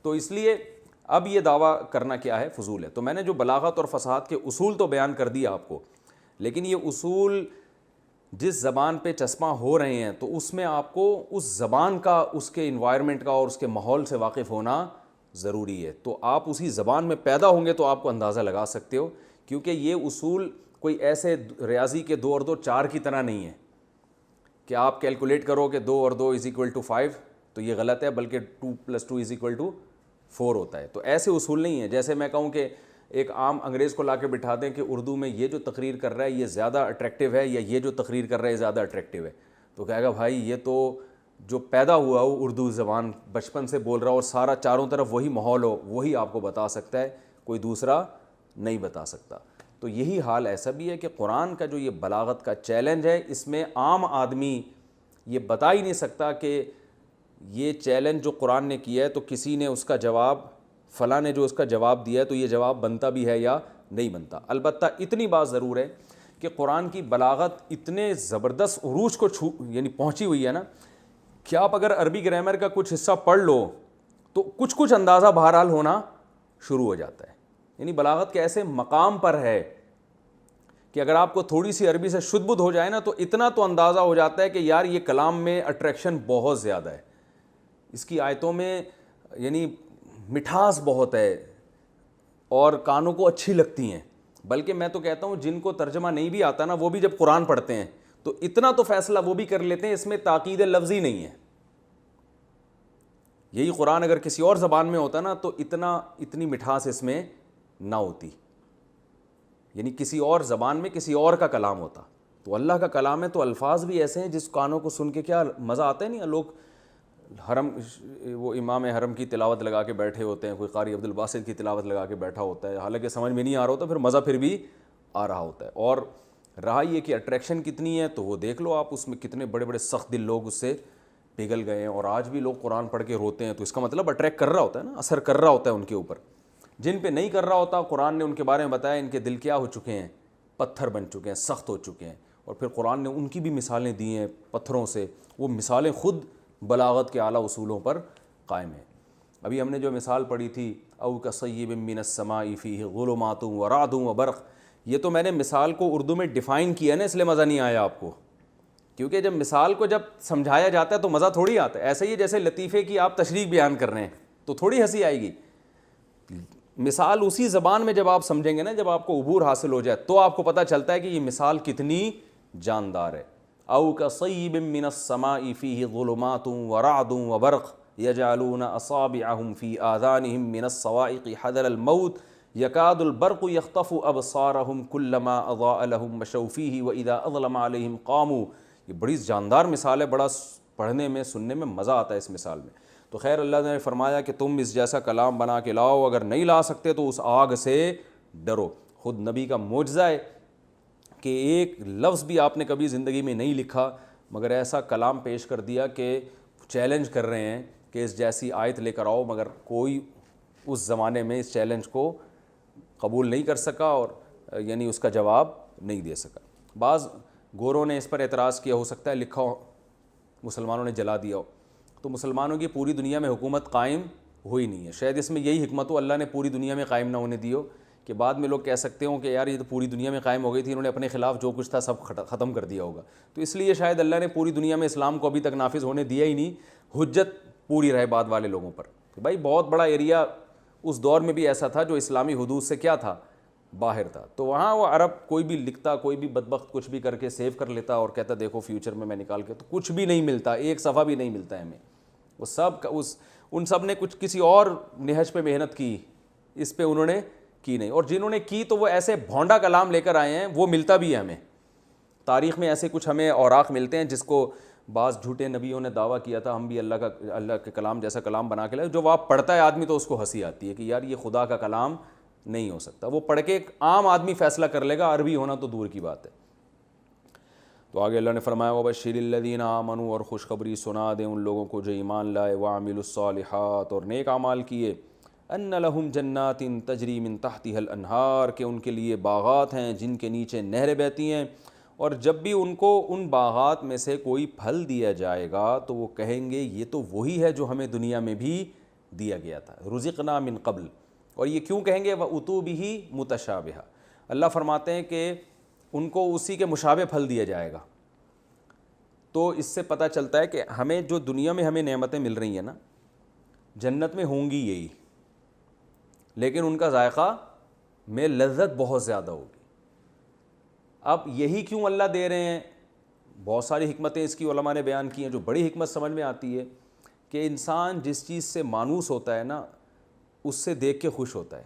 تو اس لیے اب یہ دعویٰ کرنا کیا ہے، فضول ہے۔ تو میں نے جو بلاغت اور فصاحت کے اصول تو بیان کر دیا آپ کو، لیکن یہ اصول جس زبان پہ چسپاں ہو رہے ہیں تو اس میں آپ کو اس زبان کا، اس کے انوائرمنٹ کا اور اس کے ماحول سے واقف ہونا ضروری ہے۔ تو آپ اسی زبان میں پیدا ہوں گے تو آپ کو اندازہ لگا سکتے ہو، کیونکہ یہ اصول کوئی ایسے ریاضی کے 2 اور 2 4 کی طرح نہیں ہے کہ آپ کیلکولیٹ کرو کہ 2 اور 2 = 5، تو یہ غلط ہے، بلکہ 2 + 2 = 4 ہوتا ہے۔ تو ایسے اصول نہیں ہیں جیسے میں کہوں کہ ایک عام انگریز کو لا کے بٹھا دیں کہ اردو میں یہ جو تقریر کر رہا ہے یہ زیادہ اٹریکٹیو ہے، یا یہ جو تقریر کر رہا ہے زیادہ اٹریکٹیو ہے، تو کہے گا بھائی یہ تو جو پیدا ہوا ہو اردو زبان بچپن سے بول رہا ہو اور سارا چاروں طرف وہی ماحول ہو، وہی آپ کو بتا سکتا ہے، کوئی دوسرا نہیں بتا سکتا۔ تو یہی حال ایسا بھی ہے کہ قرآن کا جو یہ بلاغت کا چیلنج ہے، اس میں عام آدمی یہ بتا ہی نہیں سکتا کہ یہ چیلنج جو قرآن نے کیا ہے تو کسی نے اس کا جواب، فلاں نے جو اس کا جواب دیا ہے تو یہ جواب بنتا بھی ہے یا نہیں بنتا۔ البتہ اتنی بات ضرور ہے کہ قرآن کی بلاغت اتنے زبردست عروج کو پہنچی ہوئی ہے نا کہ آپ اگر عربی گرامر کا کچھ حصہ پڑھ لو تو کچھ اندازہ بہرحال ہونا شروع ہو جاتا ہے۔ بلاغت کے ایسے مقام پر ہے کہ اگر آپ کو تھوڑی سی عربی سے شدھ بدھ ہو جائے نا تو اتنا تو اندازہ ہو جاتا ہے کہ یار یہ کلام میں اٹریکشن بہت زیادہ ہے، اس کی آیتوں میں مٹھاس بہت ہے اور کانوں کو اچھی لگتی ہیں۔ بلکہ میں تو کہتا ہوں جن کو ترجمہ نہیں بھی آتا نا وہ بھی جب قرآن پڑھتے ہیں تو اتنا تو فیصلہ وہ بھی کر لیتے ہیں، اس میں تاکید لفظی نہیں ہے۔ یہی قرآن اگر کسی اور زبان میں ہوتا نا تو اتنی مٹھاس اس میں نہ ہوتی، کسی اور زبان میں کسی اور کا کلام ہوتا۔ تو اللہ کا کلام ہے تو الفاظ بھی ایسے ہیں جس کانوں کو سن کے کیا مزہ آتا ہے۔ نہیں لوگ حرم، وہ امام حرم کی تلاوت لگا کے بیٹھے ہوتے ہیں، کوئی قاری عبد الباسط کی تلاوت لگا کے بیٹھا ہوتا ہے، حالانکہ سمجھ میں نہیں آ رہا ہوتا، پھر مزہ پھر بھی آ رہا ہوتا ہے۔ اور رہا یہ کہ اٹریکشن کتنی ہے تو وہ دیکھ لو آپ، اس میں کتنے بڑے بڑے سخت دل لوگ اس سے پگھل گئے ہیں، اور آج بھی لوگ قرآن پڑھ کے روتے ہیں، تو اس کا مطلب اٹریکٹ کر رہا ہوتا ہے نا، اثر کر رہا ہوتا ہے ان کے اوپر۔ جن پہ نہیں کر رہا ہوتا قرآن نے ان کے بارے میں بتایا ان کے دل کیا ہو چکے ہیں، پتھر بن چکے ہیں، سخت ہو چکے ہیں۔ اور پھر قرآن نے ان کی بھی مثالیں دی ہیں پتھروں سے، وہ مثالیں خود بلاغت کے اعلیٰ اصولوں پر قائم ہیں۔ ابھی ہم نے جو مثال پڑھی تھی او کصیب من السماء فیہ ظلمات ورعد وبرق، یہ تو میں نے مثال کو اردو میں ڈیفائن کیا نا، اس لیے مزہ نہیں آیا آپ کو، کیونکہ جب مثال کو جب سمجھایا جاتا ہے تو مزہ تھوڑی آتا ہے۔ ایسے ہی جیسے لطیفے کی آپ تشریح بیان کر رہے ہیں تو تھوڑی ہنسی آئے گی، مثال اسی زبان میں جب آپ سمجھیں گے نا، جب آپ کو عبور حاصل ہو جائے تو آپ کو پتہ چلتا ہے کہ یہ مثال کتنی جاندار ہے۔ او کصیب من السماء فیہ ظلمات ورعد وبرق یجعلون اصابعهم فی آذانهم من الصواعق حذر الموت یکاد البرق یخطف ابصارہم کلما اضاء لہم مشوا فیہ واذا اظلم علیہم قاموا. یہ بڑی جاندار مثال ہے, بڑا پڑھنے میں سننے میں مزہ آتا ہے اس مثال میں. تو خیر اللہ نے فرمایا کہ تم اس جیسا کلام بنا کے لاؤ, اگر نہیں لا سکتے تو اس آگ سے ڈرو. خود نبی کا معجزہ ہے کہ ایک لفظ بھی آپ نے کبھی زندگی میں نہیں لکھا مگر ایسا کلام پیش کر دیا کہ چیلنج کر رہے ہیں کہ اس جیسی آیت لے کر آؤ, مگر کوئی اس زمانے میں اس چیلنج کو قبول نہیں کر سکا اور یعنی اس کا جواب نہیں دے سکا. بعض گوروں نے اس پر اعتراض کیا, ہو سکتا ہے لکھا ہو مسلمانوں نے جلا دیا ہو, تو مسلمانوں کی پوری دنیا میں حکومت قائم ہوئی نہیں ہے. شاید اس میں یہی حکمت ہو, اللہ نے پوری دنیا میں قائم نہ ہونے دی ہو کہ بعد میں لوگ کہہ سکتے ہوں کہ یار یہ تو پوری دنیا میں قائم ہو گئی تھی, انہوں نے اپنے خلاف جو کچھ تھا سب ختم کر دیا ہوگا. تو اس لیے شاید اللہ نے پوری دنیا میں اسلام کو ابھی تک نافذ ہونے دیا ہی نہیں, حجت پوری رہے بعد والے لوگوں پر. بھائی بہت بڑا ایریا اس دور میں بھی ایسا تھا جو اسلامی حدود سے کیا تھا, باہر تھا. تو وہاں وہ عرب کوئی بھی لکھتا, کوئی بھی بدبخت کچھ بھی کر کے سیو کر لیتا اور کہتا دیکھو فیوچر میں نکال کے, تو کچھ بھی نہیں ملتا, ایک صفحہ بھی نہیں ملتا ہے ہمیں. وہ سب ان سب نے کچھ کسی اور نہج پہ محنت کی, اس پہ انہوں نے کی نہیں, اور جنہوں نے کی تو وہ ایسے بھونڈا کلام لے کر آئے ہیں, وہ ملتا بھی ہے ہمیں. تاریخ میں ایسے کچھ ہمیں اوراق ملتے ہیں جس کو بعض جھوٹے نبیوں نے دعویٰ کیا تھا ہم بھی اللہ کے کلام جیسا کلام بنا کے لائے, جو آپ پڑھتا ہے آدمی تو اس کو ہنسی آتی ہے کہ یار یہ خدا کا کلام نہیں ہو سکتا. وہ پڑھ کے ایک عام آدمی فیصلہ کر لے گا, عربی ہونا تو دور کی بات ہے. تو آگے اللہ نے فرمایا وبشر الذین آمنوا, اور خوشخبری سنا دیں ان لوگوں کو جو ایمان لائے, وعملوا الصالحات, اور نیک اعمال کیے, ان لہم جنات تجری من تحتها الانہار, کہ ان کے لیے باغات ہیں جن کے نیچے نہریں بہتی ہیں, اور جب بھی ان کو ان باغات میں سے کوئی پھل دیا جائے گا تو وہ کہیں گے یہ تو وہی ہے جو ہمیں دنیا میں بھی دیا گیا تھا, رزقنا من قبل. اور یہ کیوں کہیں گے وَأُتُوا بِهِ مُتَشَابِهًا, اللہ فرماتے ہیں کہ ان کو اسی کے مشابہ پھل دیا جائے گا. تو اس سے پتہ چلتا ہے کہ ہمیں جو دنیا میں ہمیں نعمتیں مل رہی ہیں نا, جنت میں ہوں گی یہی, لیکن ان کا ذائقہ میں لذت بہت زیادہ ہوگی. اب یہی کیوں اللہ دے رہے ہیں, بہت ساری حکمتیں اس کی علماء نے بیان کی ہیں. جو بڑی حکمت سمجھ میں آتی ہے کہ انسان جس چیز سے مانوس ہوتا ہے نا اس سے دیکھ کے خوش ہوتا ہے.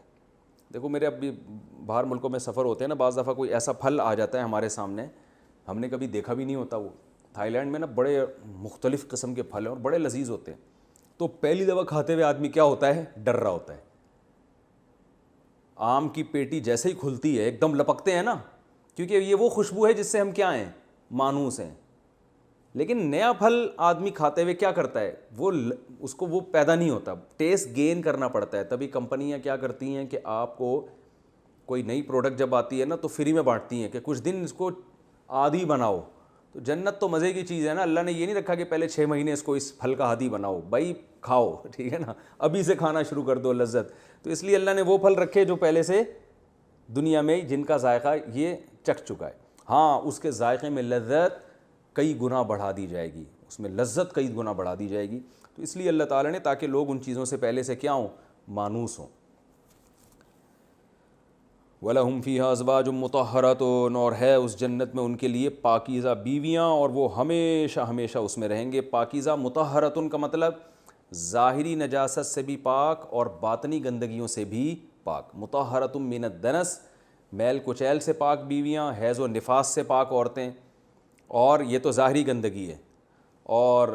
دیکھو میرے اب بھی باہر ملکوں میں سفر ہوتے ہیں نا, بعض دفعہ کوئی ایسا پھل آ جاتا ہے ہمارے سامنے, ہم نے کبھی دیکھا بھی نہیں ہوتا. وہ تھائی لینڈ میں نا بڑے مختلف قسم کے پھل ہیں اور بڑے لذیذ ہوتے ہیں. تو پہلی دفعہ کھاتے ہوئے آدمی کیا ہوتا ہے, ڈر رہا ہوتا ہے. آم کی پیٹی جیسے ہی کھلتی ہے ایک دم لپکتے ہیں نا, کیونکہ یہ وہ خوشبو ہے جس سے ہم کیا ہیں, مانوس ہیں. لیکن نیا پھل آدمی کھاتے ہوئے کیا کرتا ہے, وہ اس کو وہ پیدا نہیں ہوتا, ٹیسٹ گین کرنا پڑتا ہے. تبھی کمپنیاں کیا کرتی ہیں کہ آپ کو کوئی نئی پروڈکٹ جب آتی ہے نا تو فری میں بانٹتی ہیں کہ کچھ دن اس کو عادی بناؤ. تو جنت تو مزے کی چیز ہے نا, اللہ نے یہ نہیں رکھا کہ پہلے 6 مہینے اس کو اس پھل کا عادی بناؤ, بھائی کھاؤ, ٹھیک ہے نا, ابھی سے کھانا شروع کر دو لذت. تو اس لیے اللہ نے وہ پھل رکھے جو پہلے سے دنیا میں جن کا ذائقہ یہ چکھ چکا ہے. ہاں اس کے ذائقے میں لذت کئی گنا بڑھا دی جائے گی, اس میں لذت کئی گنا بڑھا دی جائے گی. تو اس لیے اللہ تعالیٰ نے, تاکہ لوگ ان چیزوں سے پہلے سے کیا ہوں, مانوس ہوں. وَلَهُمْ فِيهَا أَزْوَاجٌ مُطَهَّرَةٌ, اور ہے اس جنت میں ان کے لیے پاکیزہ بیویاں, اور وہ ہمیشہ ہمیشہ اس میں رہیں گے. پاکیزہ مطہرۃ کا مطلب ظاہری نجاست سے بھی پاک اور باطنی گندگیوں سے بھی پاک. مطہرۃ من الدنس, میل کچیل سے پاک بیویاں, حیض و نفاس سے پاک عورتیں. اور یہ تو ظاہری گندگی ہے, اور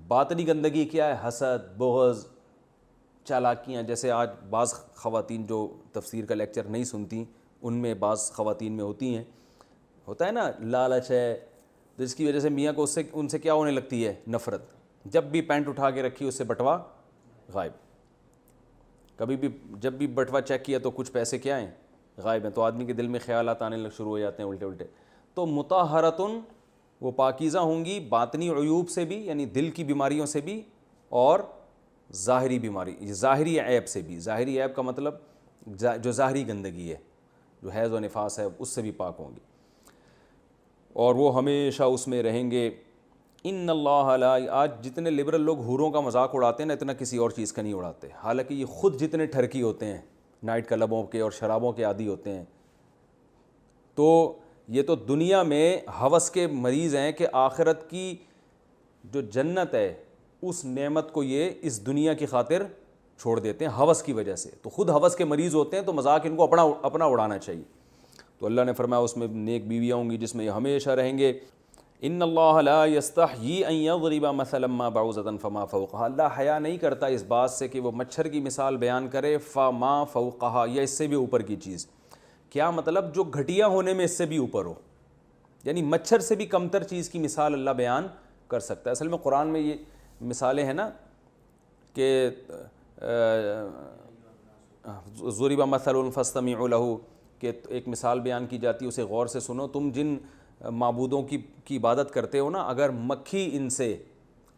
باطنی گندگی کیا ہے, حسد, بغض, چالاکیاں. جیسے آج بعض خواتین جو تفسیر کا لیکچر نہیں سنتی, ان میں بعض خواتین میں ہوتی ہیں, ہوتا ہے نا لالچ ہے, جس کی وجہ سے میاں کو ان سے کیا ہونے لگتی ہے, نفرت. جب بھی پینٹ اٹھا کے رکھی اس سے بٹوا غائب, کبھی بھی جب بھی بٹوا چیک کیا تو کچھ پیسے کیا ہیں, غائب ہیں. تو آدمی کے دل میں خیالات آنے شروع ہو جاتے ہیں الٹے الٹے. تو مطہرۃ وہ پاکیزہ ہوں گی باطنی عیوب سے بھی, یعنی دل کی بیماریوں سے بھی, اور ظاہری بیماری, ظاہری عیب سے بھی. ظاہری عیب کا مطلب جو ظاہری گندگی ہے, جو حیض و نفاس ہے, اس سے بھی پاک ہوں گی, اور وہ ہمیشہ اس میں رہیں گے. ان اللہ لا, آج جتنے لبرل لوگ حوروں کا مذاق اڑاتے ہیں نا, اتنا کسی اور چیز کا نہیں اڑاتے. حالانکہ یہ خود جتنے ٹھرکی ہوتے ہیں, نائٹ کلبوں کے اور شرابوں کے عادی ہوتے ہیں, تو یہ تو دنیا میں ہوس کے مریض ہیں کہ آخرت کی جو جنت ہے اس نعمت کو یہ اس دنیا کی خاطر چھوڑ دیتے ہیں ہوس کی وجہ سے. تو خود ہوس کے مریض ہوتے ہیں تو مذاق ان کو اپنا اڑانا چاہیے. تو اللہ نے فرمایا اس میں نیک بیویاں ہوں گی جس میں یہ ہمیشہ رہیں گے. ان اللہ لا یستحیی ان یضرب مثلا ما بعوضۃ فما فوقها. اللہ حیا نہیں کرتا اس بات سے کہ وہ مچھر کی مثال بیان کرے فما فوقها, یا اس سے بھی اوپر کی چیز. کیا مطلب؟ جو گھٹیا ہونے میں اس سے بھی اوپر ہو, یعنی مچھر سے بھی کمتر چیز کی مثال اللہ بیان کر سکتا ہے. اصل میں قرآن میں یہ مثالیں ہیں نا کہ ضرب مثل فاستمعوا له, کہ ایک مثال بیان کی جاتی ہے, اسے غور سے سنو. تم جن معبودوں کی عبادت کرتے ہو نا, اگر مکھی ان سے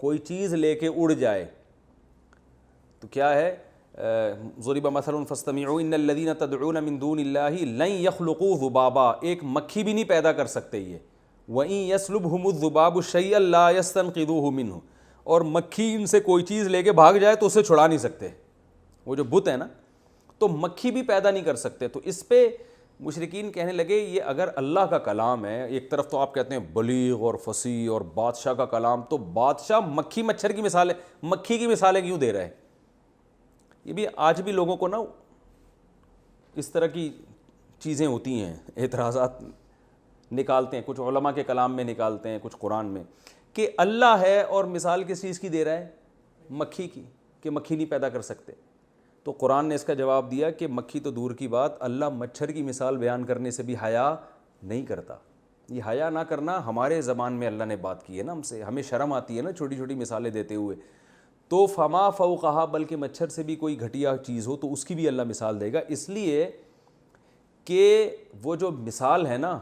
کوئی چیز لے کے اڑ جائے تو کیا ہے؟ ضرب مثل فاستمعوا ان الذين تدعون من دون الله لن يخلقوا ذبابا. ایک مکھی بھی نہیں پیدا کر سکتے یہ. وَإِن يَسْلُبْهُمُ الذُّبَابُ شَيْئًا لَا يَسْتَنقِذُوهُ مِنْهُ. اور مکھی ان سے کوئی چیز لے کے بھاگ جائے تو اسے چھڑا نہیں سکتے. وہ جو بت ہے نا, تو مکھی بھی پیدا نہیں کر سکتے. تو اس پہ مشرکین کہنے لگے یہ اگر اللہ کا کلام ہے, ایک طرف تو آپ کہتے ہیں بلیغ اور فصیح اور بادشاہ کا کلام, تو بادشاہ مکھی مچھر کی مثالیں, مکھی کی مثالیں کیوں دے رہا ہے؟ یہ بھی آج بھی لوگوں کو نا اس طرح کی چیزیں ہوتی ہیں, اعتراضات نکالتے ہیں, کچھ علماء کے کلام میں نکالتے ہیں, کچھ قرآن میں, کہ اللہ ہے اور مثال کس چیز کی دے رہا ہے؟ مکھی کی, کہ مکھی نہیں پیدا کر سکتے. تو قرآن نے اس کا جواب دیا کہ مکھی تو دور کی بات, اللہ مچھر کی مثال بیان کرنے سے بھی حیا نہیں کرتا. یہ حیا نہ کرنا ہمارے زبان میں اللہ نے بات کی ہے نا ہم سے, ہمیں شرم آتی ہے نا چھوٹی چھوٹی مثالیں دیتے ہوئے. تو فما فوقہا, بلکہ مچھر سے بھی کوئی گھٹیا چیز ہو تو اس کی بھی اللہ مثال دے گا. اس لیے کہ وہ جو مثال ہے نا,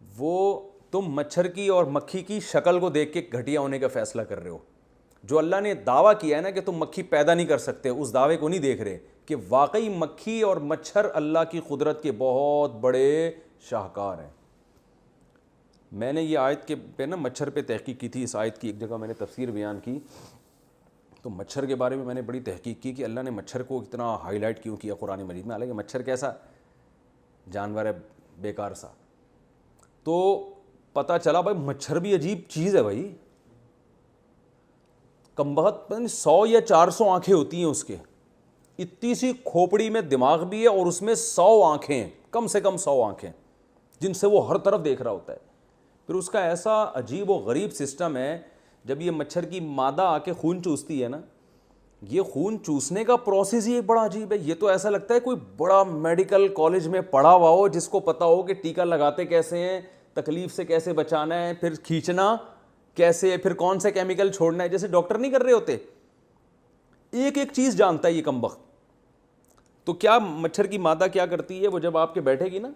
وہ تم مچھر کی اور مکھی کی شکل کو دیکھ کے گھٹیا ہونے کا فیصلہ کر رہے ہو. جو اللہ نے دعویٰ کیا ہے نا کہ تم مکھی پیدا نہیں کر سکتے, اس دعوے کو نہیں دیکھ رہے کہ واقعی مکھی اور مچھر اللہ کی قدرت کے بہت بڑے شاہکار ہیں. میں نے یہ آیت کے پہ نا مچھر پہ تحقیق کی تھی. اس آیت کی ایک جگہ میں نے تفسیر بیان کی, تو مچھر کے بارے میں میں نے بڑی تحقیق کی کہ اللہ نے مچھر کو اتنا ہائی لائٹ کیوں کیا قرآن مجید میں. حالانکہ مچھر کیسا جانور ہے, بیکار سا. تو پتہ چلا بھائی مچھر بھی عجیب چیز ہے بھائی. کم بخت 100 یا 400 آنکھیں ہوتی ہیں اس کے, اتنی سی کھوپڑی میں دماغ بھی ہے اور اس میں 100 آنکھیں ہیں, کم سے کم 100 آنکھیں جن سے وہ ہر طرف دیکھ رہا ہوتا ہے. پھر اس کا ایسا عجیب و غریب سسٹم ہے, جب یہ مچھر کی مادہ آ کے خون چوستی ہے نا, یہ خون چوسنے کا پروسیس ہی بڑا عجیب ہے. یہ تو ایسا لگتا ہے کوئی بڑا میڈیکل کالج میں پڑھا ہوا ہو جس کو پتا ہو کہ ٹیکا لگاتے کیسے ہیں, تکلیف سے کیسے بچانا ہے, پھر کھینچنا کیسے ہے, پھر کون سے کیمیکل چھوڑنا ہے. جیسے ڈاکٹر نہیں کر رہے ہوتے, ایک ایک چیز جانتا ہے یہ کم بخت. تو کیا مچھر کی مادہ کیا کرتی ہے, وہ جب آپ کے بیٹھے گی نا,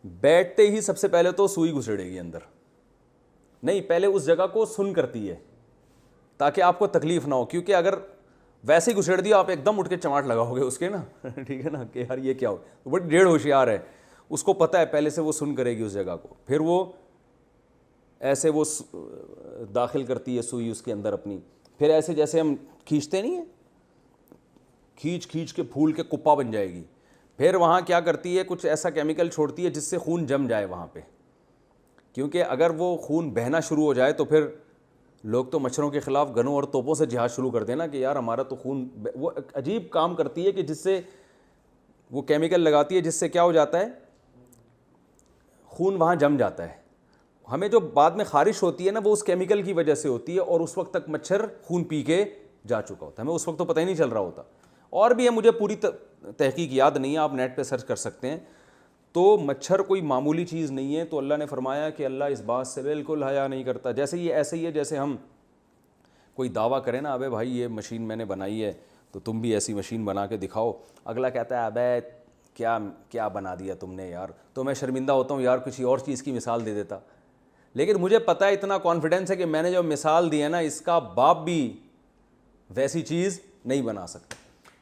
بیٹھتے ہی سب سے پہلے تو سوئی گھسڑے گی اندر. نہیں, پہلے اس جگہ کو سن کرتی ہے تاکہ آپ کو تکلیف نہ ہو, کیونکہ اگر ویسے ہی گھسڑ دیا آپ ایک دم اٹھ کے چماٹ لگاؤ گے اس کے نا, ٹھیک ہے نا, کہ یار یہ کیا ہو. بڑی ڈیڑھ ہوشیار ہے, اس کو پتہ ہے پہلے سے وہ سن کرے گی اس جگہ کو. پھر وہ ایسے وہ داخل کرتی ہے سوئی اس کے اندر اپنی, پھر ایسے جیسے ہم کھینچتے نہیں ہیں, کھینچ کھینچ کے پھول کے کپا بن جائے گی. پھر وہاں کیا کرتی ہے, کچھ ایسا کیمیکل چھوڑتی ہے جس سے خون جم جائے وہاں پہ, کیونکہ اگر وہ خون بہنا شروع ہو جائے تو پھر لوگ تو مچھروں کے خلاف گنوں اور توپوں سے جہاد شروع کر دینا کہ یار ہمارا تو خون. وہ عجیب کام کرتی ہے کہ جس سے وہ کیمیکل لگاتی ہے جس سے کیا ہو جاتا ہے, خون وہاں جم جاتا ہے. ہمیں جو بعد میں خارش ہوتی ہے نا, وہ اس کیمیکل کی وجہ سے ہوتی ہے, اور اس وقت تک مچھر خون پی کے جا چکا ہوتا ہے, ہمیں اس وقت تو پتہ ہی نہیں چل رہا ہوتا. اور بھی ہے, مجھے پوری تحقیق یاد نہیں ہے, آپ نیٹ پہ سرچ کر سکتے ہیں. تو مچھر کوئی معمولی چیز نہیں ہے. تو اللہ نے فرمایا کہ اللہ اس بات سے بالکل حیا نہیں کرتا. جیسے یہ ایسے ہی ہے جیسے ہم کوئی دعویٰ کریں نا, ابے بھائی یہ مشین میں نے بنائی ہے تو تم بھی ایسی مشین بنا کے دکھاؤ. اگلا کہتا ہے ابے کیا بنا دیا تم نے یار, تو میں شرمندہ ہوتا ہوں یار کسی اور چیز کی مثال دے دیتا. لیکن مجھے پتہ ہے, اتنا کانفیڈنس ہے کہ میں نے جو مثال دی ہے نا, اس کا باپ بھی ویسی چیز نہیں بنا سکتا.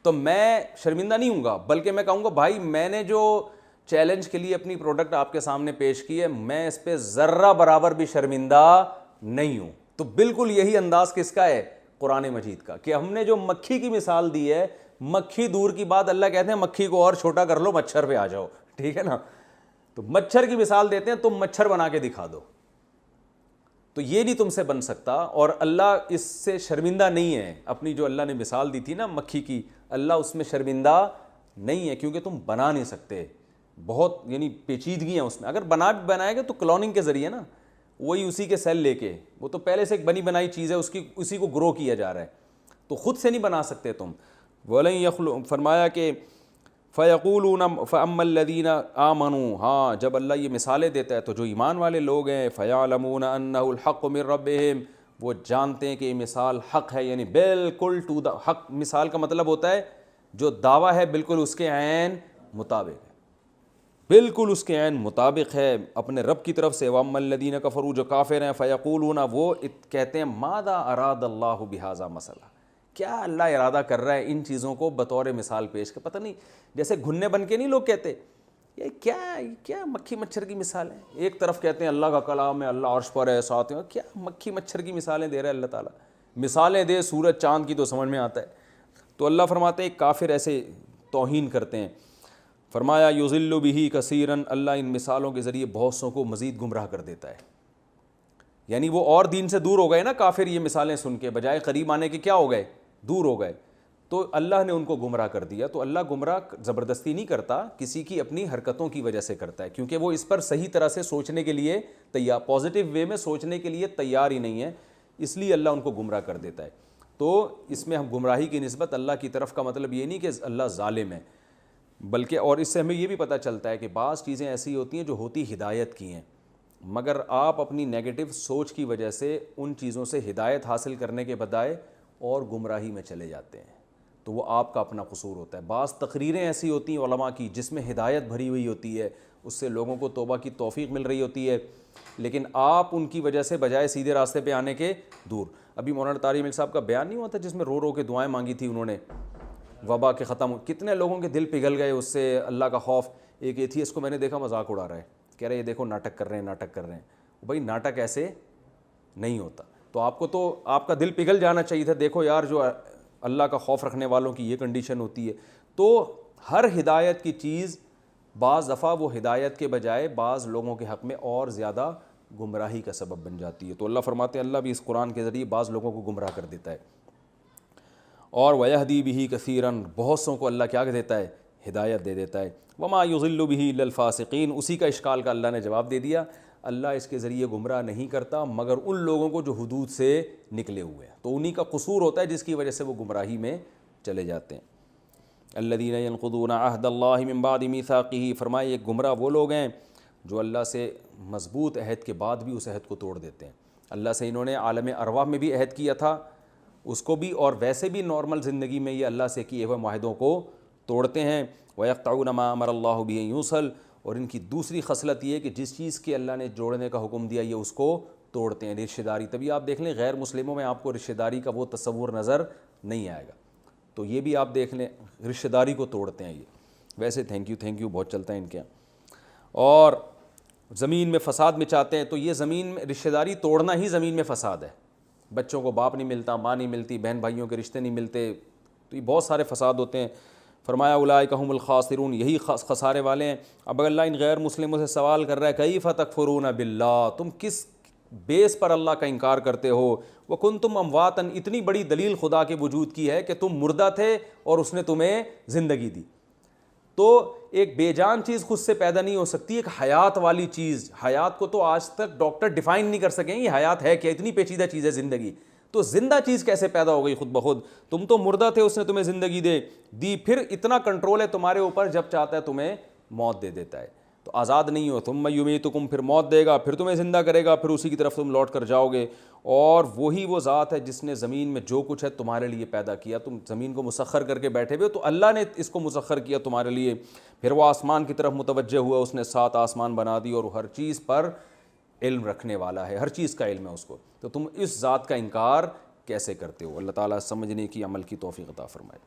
تو میں شرمندہ نہیں ہوں گا, بلکہ میں کہوں گا بھائی میں نے جو چیلنج کے لیے اپنی پروڈکٹ آپ کے سامنے پیش کی ہے, میں اس پہ ذرہ برابر بھی شرمندہ نہیں ہوں. تو بالکل یہی انداز کس کا ہے, قرآن مجید کا, کہ ہم نے جو مکھی کی مثال دی ہے, مکھی دور کی بات, اللہ کہتے ہیں مکھی کو اور چھوٹا کر لو, مچھر پہ آ جاؤ, ٹھیک ہے نا. تو مچھر کی مثال دیتے ہیں, تم مچھر بنا کے دکھا دو. تو یہ نہیں تم سے بن سکتا، اور اللہ اس سے شرمندہ نہیں ہے. اپنی جو اللہ نے مثال دی تھی نا مکھی کی، اللہ اس میں شرمندہ نہیں ہے کیونکہ تم بنا نہیں سکتے. بہت یعنی پیچیدگی ہیں اس میں. اگر بنائے گا تو کلوننگ کے ذریعے نا، وہی اسی کے سیل لے کے، وہ تو پہلے سے ایک بنی بنائی چیز ہے، اسی کو گرو کیا جا رہا ہے، تو خود سے نہیں بنا سکتے تم. وَلَن يَخْلُقُ، فرمایا کہ فَيَقُولُونَ فَأَمَّا الَّذِينَ آمَنُوا، ہاں جب اللہ یہ مثالیں دیتا ہے تو جو ایمان والے لوگ ہیں، فَيَعْلَمُونَ أَنَّهُ الْحَقُّ مِن رَبِّهِمْ، وہ جانتے ہیں کہ یہ مثال حق ہے، یعنی بالکل ٹو دا حق. مثال کا مطلب ہوتا ہے جو دعویٰ ہے بالکل اس کے عین مطابق ہے، بالکل اس کے عین مطابق ہے اپنے رب کی طرف سے. وَأَمَّا الَّذِينَ كَفَرُوا، جو کافر ہیں، فَيَقُولُونَ، وہ کہتے ہیں ماذا اراد اللہ بہذا مثلا، کیا اللہ ارادہ کر رہا ہے ان چیزوں کو بطور مثال پیش کر. پتہ نہیں جیسے گھننے بن کے نہیں لوگ کہتے یہ کیا مکھی مچھر کی مثال ہے. ایک طرف کہتے ہیں اللہ کا کلام ہے، اللہ عرش پر ہے، ساتھ میں کیا مکھی مچھر کی مثالیں دے رہا ہے اللہ تعالیٰ. مثالیں دے سورج چاند کی تو سمجھ میں آتا ہے. تو اللہ فرماتے ہیں کافر ایسے توہین کرتے ہیں. فرمایا یضل بہ کثیرا، اللہ ان مثالوں کے ذریعے بہت سوں کو مزید گمراہ کر دیتا ہے. یعنی وہ اور دین سے دور ہو گئے نا کافر، یہ مثالیں سن کے بجائے قریب آنے کے کیا ہو گئے، دور ہو گئے. تو اللہ نے ان کو گمراہ کر دیا. تو اللہ گمراہ زبردستی نہیں کرتا، کسی کی اپنی حرکتوں کی وجہ سے کرتا ہے، کیونکہ وہ اس پر صحیح طرح سے سوچنے کے لیے تیار، پازیٹیو وے میں سوچنے کے لیے تیار ہی نہیں ہے، اس لیے اللہ ان کو گمراہ کر دیتا ہے. تو اس میں ہم گمراہی کی نسبت اللہ کی طرف کا مطلب یہ نہیں کہ اللہ ظالم ہے، بلکہ اور اس سے ہمیں یہ بھی پتہ چلتا ہے کہ بعض چیزیں ایسی ہوتی ہیں جو ہوتی ہدایت کی ہیں، مگر آپ اپنی نیگیٹو سوچ کی وجہ سے ان چیزوں سے ہدایت حاصل کرنے کے بجائے اور گمراہی میں چلے جاتے ہیں، تو وہ آپ کا اپنا قصور ہوتا ہے. بعض تقریریں ایسی ہوتی ہیں علماء کی جس میں ہدایت بھری ہوئی ہوتی ہے، اس سے لوگوں کو توبہ کی توفیق مل رہی ہوتی ہے، لیکن آپ ان کی وجہ سے بجائے سیدھے راستے پہ آنے کے دور. ابھی مولانا طارق مل صاحب کا بیان نہیں ہوا تھا جس میں رو رو کے دعائیں مانگی تھی انہوں نے وبا کے ختم، کتنے لوگوں کے دل پگھل گئے اس سے، اللہ کا خوف. ایک ایتھیسٹ کو میں نے دیکھا مذاق اڑا رہا ہے، کہہ رہے یہ دیکھو ناٹک کر رہے ہیں. بھائی ناٹک ایسے نہیں ہوتا. تو آپ کا دل پگھل جانا چاہیے تھا، دیکھو یار جو اللہ کا خوف رکھنے والوں کی یہ کنڈیشن ہوتی ہے. تو ہر ہدایت کی چیز بعض دفعہ وہ ہدایت کے بجائے بعض لوگوں کے حق میں اور زیادہ گمراہی کا سبب بن جاتی ہے. تو اللہ فرماتے ہیں اللہ بھی اس قرآن کے ذریعے بعض لوگوں کو گمراہ کر دیتا ہے. اور وَيَهْدِي بِهِ كَثِيرًا، بہت سوں کو اللہ کیا دیتا ہے، ہدایت دے دیتا ہے. وَمَا يُضِلُّ بِهِ إِلَّا الْفَاسِقِينَ، اسی کا اشکال کا اللہ نے جواب دے دیا. اللہ اس کے ذریعے گمراہ نہیں کرتا مگر ان لوگوں کو جو حدود سے نکلے ہوئے ہیں، تو انہی کا قصور ہوتا ہے جس کی وجہ سے وہ گمراہی میں چلے جاتے ہیں. الَّذِينَ يَنقُضُونَ عَهْدَ اللَّهِ مِن بَعْدِ مِيثَاقِهِ، فرمائے یہ گمراہ وہ لوگ ہیں جو اللہ سے مضبوط عہد کے بعد بھی اس عہد کو توڑ دیتے ہیں. اللہ سے انہوں نے عالم ارواح میں بھی عہد کیا تھا اس کو بھی، اور ویسے بھی نارمل زندگی میں یہ اللہ سے کیے ہوئے معاہدوں کو توڑتے ہیں. وَيَقْطَعُونَ مَا أَمَرَ اللَّهُ بِهِ يُوصَلْ، اور ان کی دوسری خصلت یہ ہے کہ جس چیز کے اللہ نے جوڑنے کا حکم دیا یہ اس کو توڑتے ہیں. رشتہ داری، تبھی آپ دیکھ لیں غیر مسلموں میں آپ کو رشتہ داری کا وہ تصور نظر نہیں آئے گا. تو یہ بھی آپ دیکھ لیں رشتہ داری کو توڑتے ہیں. یہ ویسے تھینک یو بہت چلتا ہے ان کے. اور زمین میں فساد مچاتے ہیں، تو یہ زمین میں رشتہ داری توڑنا ہی زمین میں فساد ہے. بچوں کو باپ نہیں ملتا، ماں نہیں ملتی، بہن بھائیوں کے رشتے نہیں ملتے، تو یہ بہت سارے فساد ہوتے ہیں. فرمایا اولئک هم الخاسرون، یہی خسارے والے ہیں. اب اللہ ان غیر مسلموں سے سوال کر رہا ہے کیف تکفرون باللہ، تم کس بیس پر اللہ کا انکار کرتے ہو. وکنتم امواتا، اتنی بڑی دلیل خدا کے وجود کی ہے کہ تم مردہ تھے اور اس نے تمہیں زندگی دی. تو ایک بے جان چیز خود سے پیدا نہیں ہو سکتی، ایک حیات والی چیز. حیات کو تو آج تک ڈاکٹر ڈیفائن نہیں کر سکیں یہ حیات ہے کیا، اتنی پیچیدہ چیز ہے زندگی. تو زندہ چیز کیسے پیدا ہو گئی خود بخود؟ تم تو مردہ تھے، اس نے تمہیں زندگی دی. پھر اتنا کنٹرول ہے تمہارے اوپر، جب چاہتا ہے تمہیں موت دے دیتا ہے. تو آزاد نہیں ہو. ثم یمیتکم، پھر موت دے گا، پھر تمہیں زندہ کرے گا، پھر اسی کی طرف تم لوٹ کر جاؤ گے. اور وہی وہ ذات ہے جس نے زمین میں جو کچھ ہے تمہارے لیے پیدا کیا. تم زمین کو مسخر کر کے بیٹھے ہوئے، تو اللہ نے اس کو مسخر کیا تمہارے لیے. پھر وہ آسمان کی طرف متوجہ ہوا، اس نے 7 آسمان بنا دی، اور ہر چیز پر علم رکھنے والا ہے، ہر چیز کا علم ہے اس کو. تو تم اس ذات کا انکار کیسے کرتے ہو؟ اللہ تعالیٰ سمجھنے کی، عمل کی توفیق عطا فرمائے.